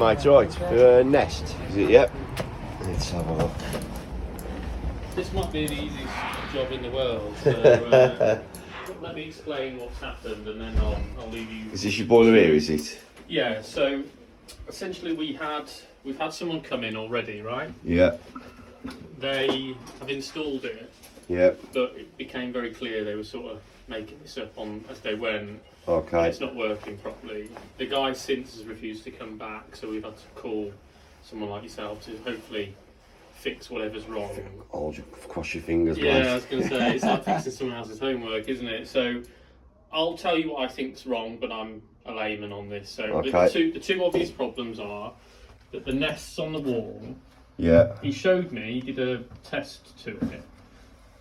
mate? Right, Nest, is it? Yep. Let's have a look. This might be the easiest job in the world, so let me explain what's happened and then I'll leave you... Is this your boiler here, is it? Yeah, so essentially we've had someone come in already, right? Yeah. They have installed it, Yeah. but it became very clear they were sort of making this up on as they went. Okay. It's not working properly. The guy since has refused to come back, so we've had to call someone like yourself to hopefully fix whatever's wrong. Cross your fingers, Yeah, mate. I was going to say, it's like fixing someone else's homework, isn't it? So I'll tell you what I think's wrong, but I'm a layman on this. So okay. the two obvious problems are that the nests on the wall. Yeah. He showed me, he did a test to it.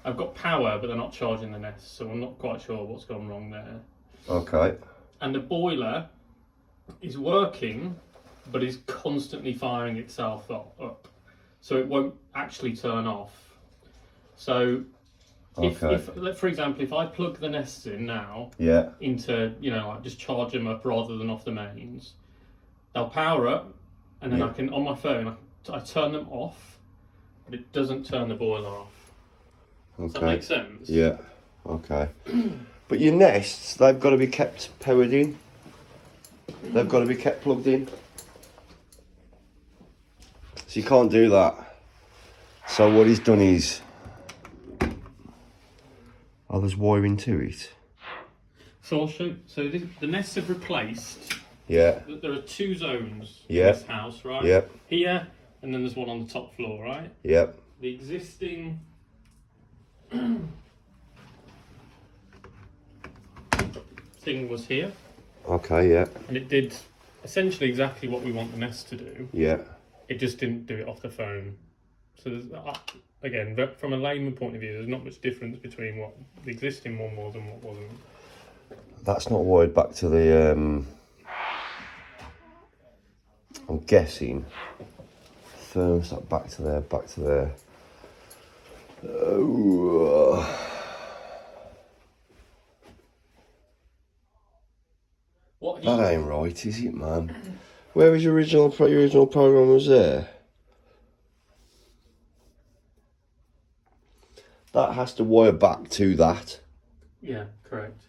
I've got power, but they're not charging the nests, so I'm not quite sure what's gone wrong there. Okay. And the boiler is working, but is constantly firing itself up. So it won't actually turn off. So if for example, if I plug the nests in now into, like just charge them up rather than off the mains, they'll power up, and then I can, on my phone, I turn them off, but it doesn't turn the boiler off. Does that make sense? Yeah. Okay. But your nests, they've got to be kept powered in. They've got to be kept plugged in. So you can't do that. So what he's done is... Oh, there's wiring to it. So I'll show... So the nests have replaced... Yeah. There are two zones in this house, right? Yep. Here, and then there's one on the top floor, right? Yep. The existing... thing was here. Okay, yeah. And it did essentially exactly what we want the Nest to do. Yeah. It just didn't do it off the phone. So there's, again, from a layman point of view, there's not much difference between what the existing one was and what wasn't. That's not wired back to the, I'm guessing, thermostat back to there. Oh. That ain't right, is it, man? Where was your original program was there? That has to wire back to that. Yeah, correct.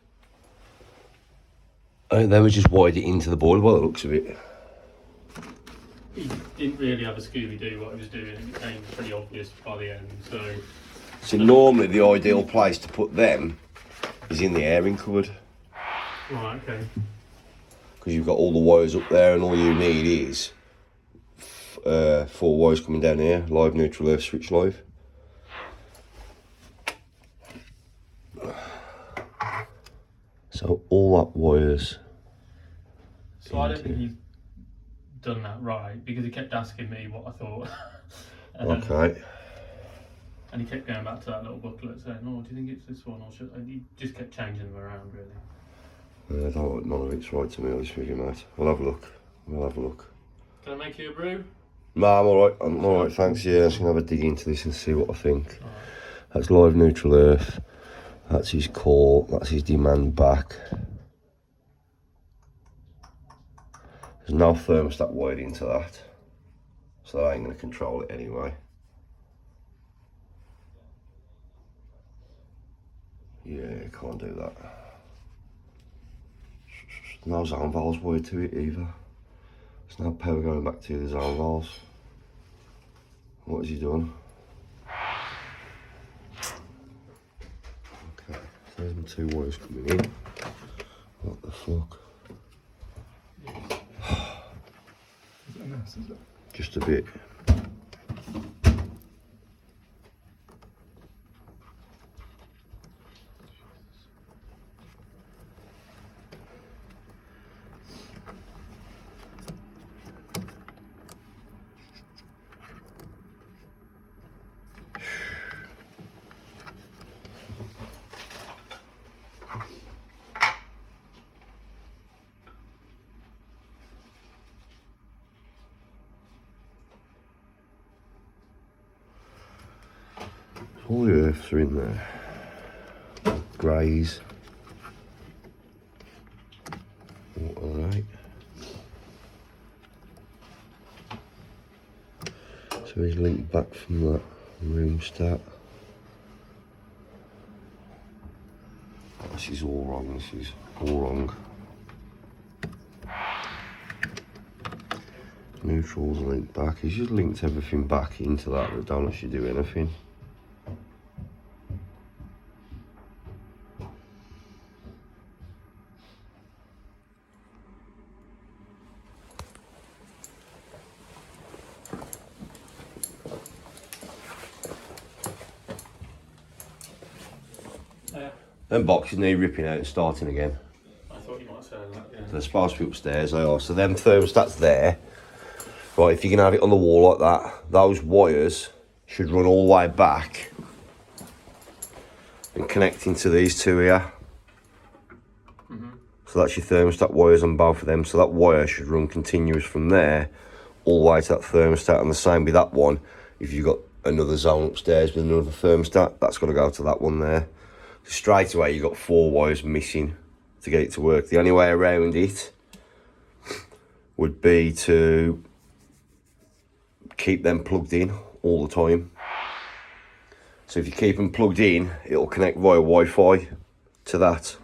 I think they were just wired it into the boiler by the looks of it. He didn't really have a Scooby-Doo what he was doing. It became pretty obvious by the end. So normally the ideal place to put them is in the airing cupboard. Right, okay. Because you've got all the wires up there and all you need is 4 wires coming down here, live, neutral, earth, switch live. So all that wires. So I don't think he's done that right, because he kept asking me what I thought. Okay. And he kept going back to that little booklet saying, "Oh, do you think it's this one or should?" And he just kept changing them around, really. I don't like none of it's right to me, honest with you, mate. We'll have a look. Can I make you a brew? Nah, I'm alright, thanks. Yeah, I'm just gonna have a dig into this and see what I think. Right. That's live, neutral, earth. That's his call, that's his demand back. There's no thermostat wired into that, so that ain't gonna control it anyway. Yeah, can't do that. No zone valves wired to it either. There's no power going back to the zone valves. What has he done? Okay, so there's my 2 wires coming in. What the fuck? Just a bit. All the earths are in there. Greys. Alright. So he's linked back from that room stat. This is all wrong, this is all wrong. Neutrals linked back. He's just linked everything back into that, but don't actually do anything. Them boxes need ripping out and starting again. I thought you might say that, yeah. They're supposed to be upstairs, they are. So them thermostats there, right, if you can have it on the wall like that, those wires should run all the way back and connect into these two here. So that's your thermostat wires on both of them. So that wire should run continuous from there all the way to that thermostat, and the same with that one. If you've got another zone upstairs with another thermostat, that's got to go to that one there. Straight away you've got 4 wires missing to get it to work. The only way around it would be to keep them plugged in all the time. So if you keep them plugged in, it'll connect via Wi-Fi to that.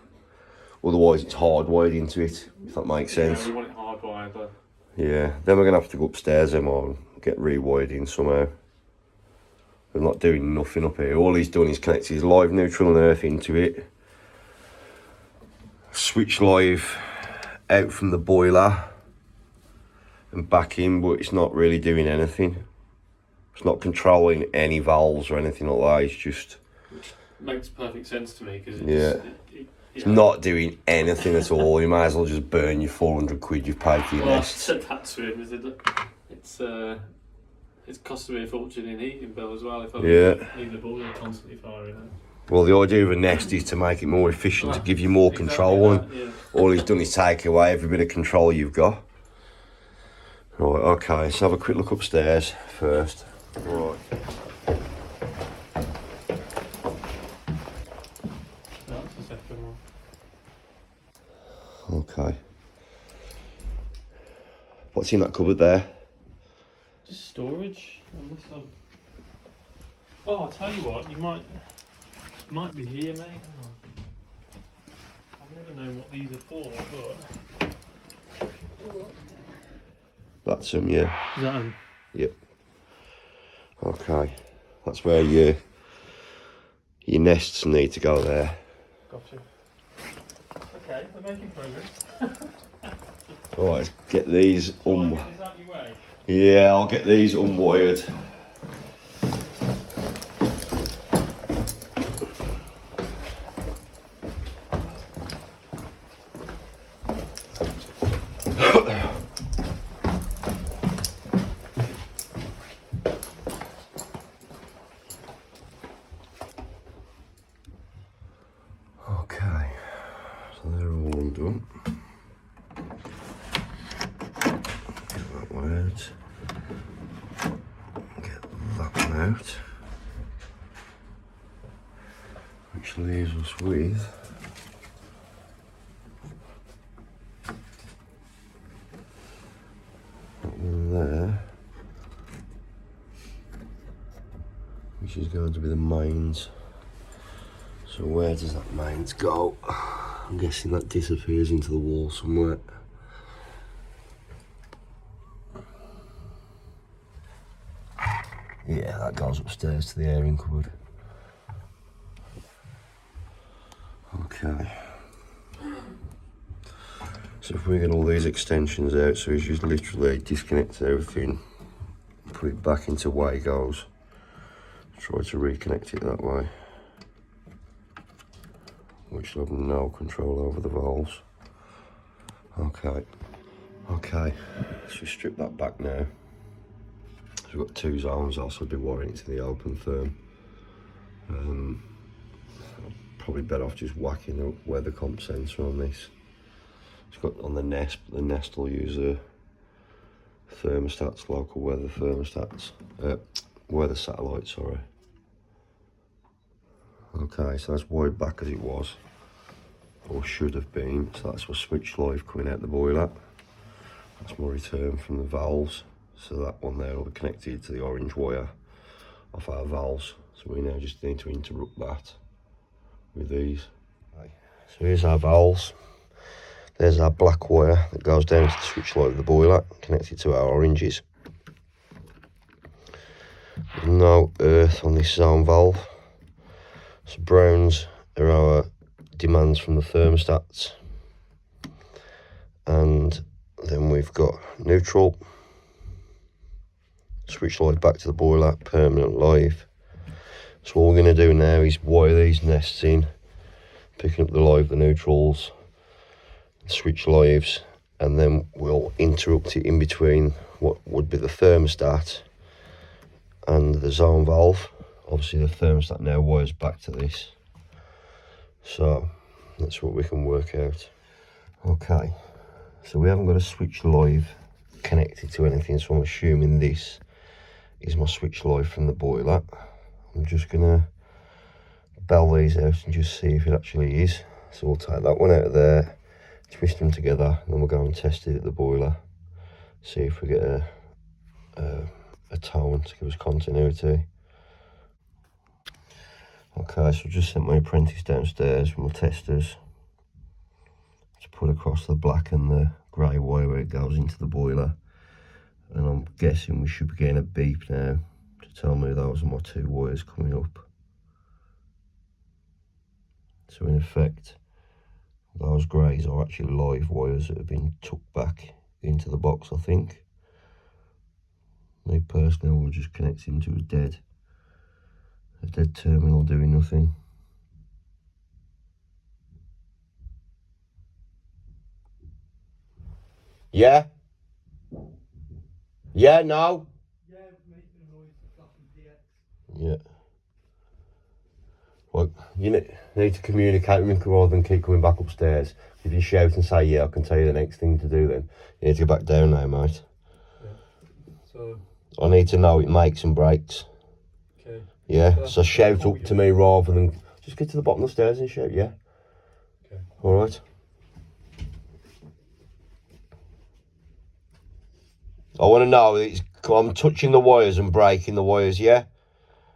Otherwise it's hardwired into it, if that makes sense. Yeah, we want it hardwired though. Yeah, then we're going to have to go upstairs and get rewired in somehow. We're not doing nothing up here. All he's done is connect his live, neutral and earth into it. Switch live out from the boiler and back in, but it's not really doing anything. It's not controlling any valves or anything like that. It's just... Which makes perfect sense to me because it's not doing anything at all. You might as well just burn your 400 quid you've paid for your Well, I nest. said that to him. I said, look, it's costing me a fortune in heating bill as well if I leave the boiler constantly firing out. Well, the idea of a nest is to make it more efficient, to give you more control, and all he's done is take away every bit of control you've got. Right, okay, let's have a quick look upstairs first. Right. That's the second one. Okay. What's in that cupboard there? Just storage. Oh, I'll tell you what, you might be here, mate. Oh. I've never known what these are for, but That's them, yeah. is that 'em? Yep. Okay. That's where your nests need to go there. Gotcha. Okay, we're making progress. Right, let's get these Is that your way? Yeah, I'll get these unwired. Okay, so they're all undone. Get that one out. Get that one out. Which leaves us with that one there, which is going to be the mains. So where does that mains go? I'm guessing that disappears into the wall somewhere. Yeah, that goes upstairs to the airing cupboard. Okay. So if we get all these extensions out, so it's just literally disconnect everything, put it back into where it goes, try to reconnect it that way, which will have no control over the valves. Okay, let's just strip that back now. So we've got 2 zones, also be wiring it to the open therm. Probably better off just whacking the weather comp sensor on this. It's got on the Nest, but the Nest will use a thermostats, local weather thermostats, weather satellite, sorry. Okay, so that's wired back as it was, or should have been. So that's my switch live coming out the boiler. That's my return from the valves. So that one there will be connected to the orange wire off our valves. So we now just need to interrupt that with these. Okay. So here's our valves. There's our black wire that goes down to the switch light of the boiler, connected to our oranges. No earth on this zone valve. So browns are our demands from the thermostats. And then we've got neutral, switch live back to the boiler, permanent live. So what we're going to do now is wire these nests in, picking up the live, the neutrals, switch lives, and then we'll interrupt it in between what would be the thermostat and the zone valve. Obviously the thermostat now wires back to this, so that's what we can work out. Okay, so we haven't got a switch live connected to anything, so I'm assuming this is my switch live from the boiler. I'm just gonna bell these out and just see if it actually is. So we'll take that one out of there, twist them together, and then we'll go and test it at the boiler, see if we get a tone to give us continuity. Okay, so I just sent my apprentice downstairs with my testers to put across the black and the grey wire where it goes into the boiler, and I'm guessing we should be getting a beep now to tell me those are my two wires coming up. So in effect, those greys are actually live wires that have been tucked back into the box, I think. Me personally will just connect him to a dead terminal doing nothing. Yeah? Yeah, no? Yeah, making a noise for flashing DX. Yeah. Well, you need to communicate with me rather than keep coming back upstairs. If you shout and say, yeah, I can tell you the next thing to do then. You need to go back down now, mate. Yeah. So I need to know it makes and breaks. Okay. Yeah, so shout up to me rather than... Just get to the bottom of the stairs and shout, yeah? Okay. Alright. I want to know it's, I'm touching the wires and breaking the wires, yeah?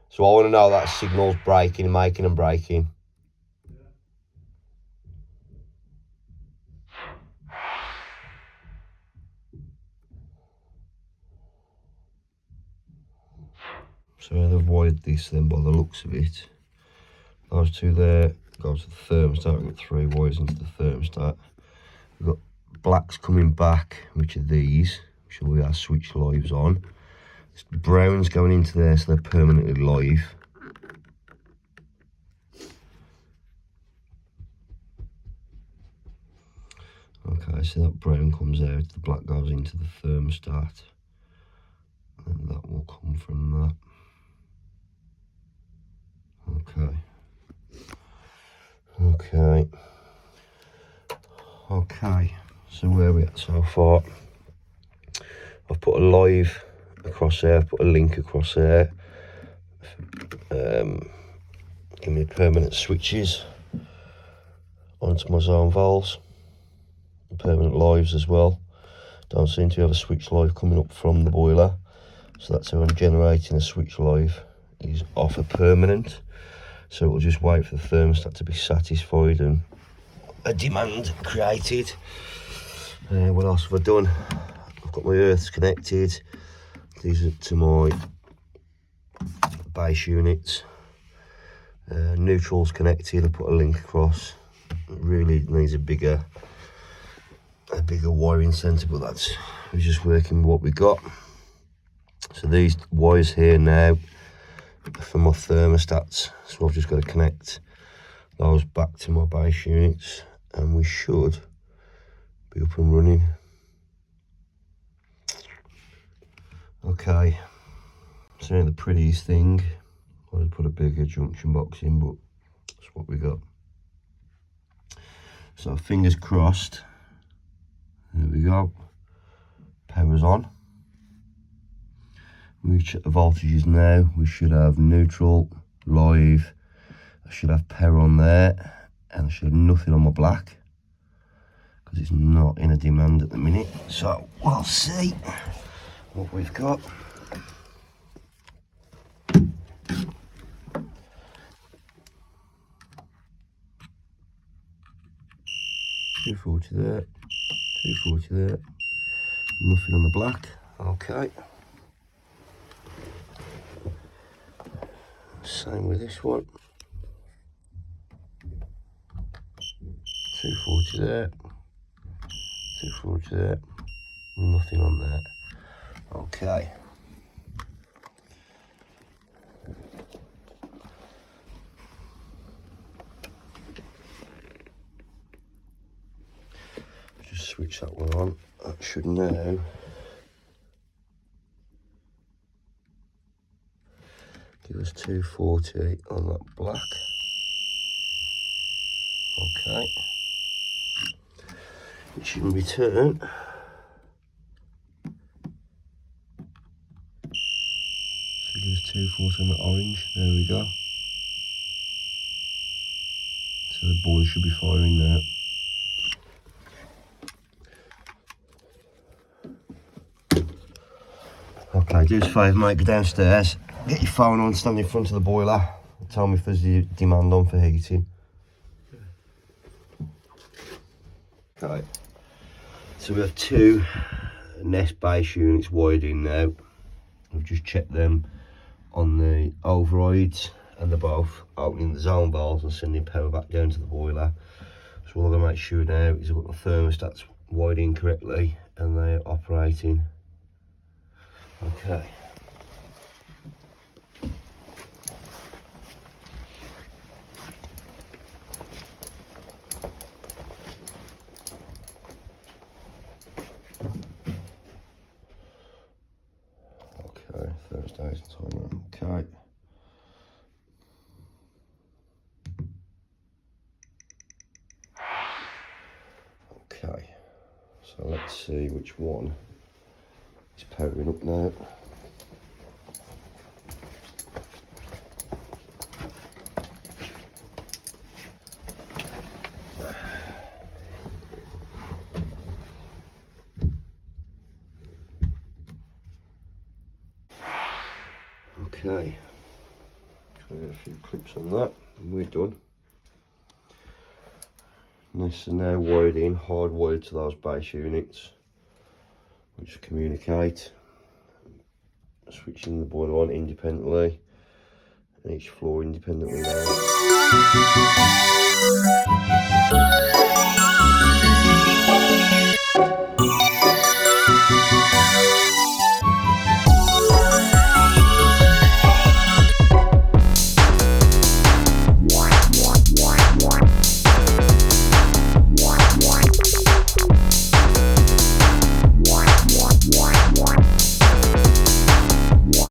So I want to know that signal's breaking, making and breaking. So they've wired this then by the looks of it. Those two there go to the thermostat. We've got three wires into the thermostat. We've got blacks coming back, which are these, which will be our switch lives on. Browns going into there, so they're permanently live. Okay, so that brown comes out, the black goes into the thermostat, and that will come from that. Okay, so where are we at so far? I've put a live across there, I've put a link across there. Give me permanent switches onto my zone valves, permanent lives as well. Don't seem to have a switch live coming up from the boiler, so that's how I'm generating a switch live, is off a permanent. So we'll just wait for the thermostat to be satisfied and a demand created. What else have I done? I've got my earths connected. These are to my base units. Neutrals connected. I put a link across. It really needs a bigger wiring centre, but that's, we're just working with what we got. So these wires here now for my thermostats, so I've just got to connect those back to my base units and we should be up and running. Okay, so the prettiest thing, I'll put a bigger junction box in, but that's what we got. So fingers crossed, there we go, power's on. We check the voltages now. We should have neutral, live. I should have power on there, and I should have nothing on my black because it's not in a demand at the minute. So we'll see. what we've got. 240 there, 240 there, nothing on the black. Okay. Same with this one. 240 there, 240 there, nothing on there. Okay. Just switch that one on. That should now give us 240 on that black. Okay. It should return. So give us 240 on the orange. There we go. So the boy should be firing now. Okay, do us a favour, mate, go downstairs, get your phone on, stand in front of the boiler, tell me if there's the demand on for heating. Okay, so we have two Nest base units wired in now. We've just checked them on the overrides and they're both opening the zone valves and sending power back down to the boiler. So what I'm going to make sure now is I've got the thermostats wired in correctly and they're operating. Okay. Okay, Thursday's timer. Okay. Okay. So let's see which one is powering up now. Okay, a few clips on that and we're done. This is now wired in, hardwired to those base units, which communicate, switching the boiler on independently and each floor independently now.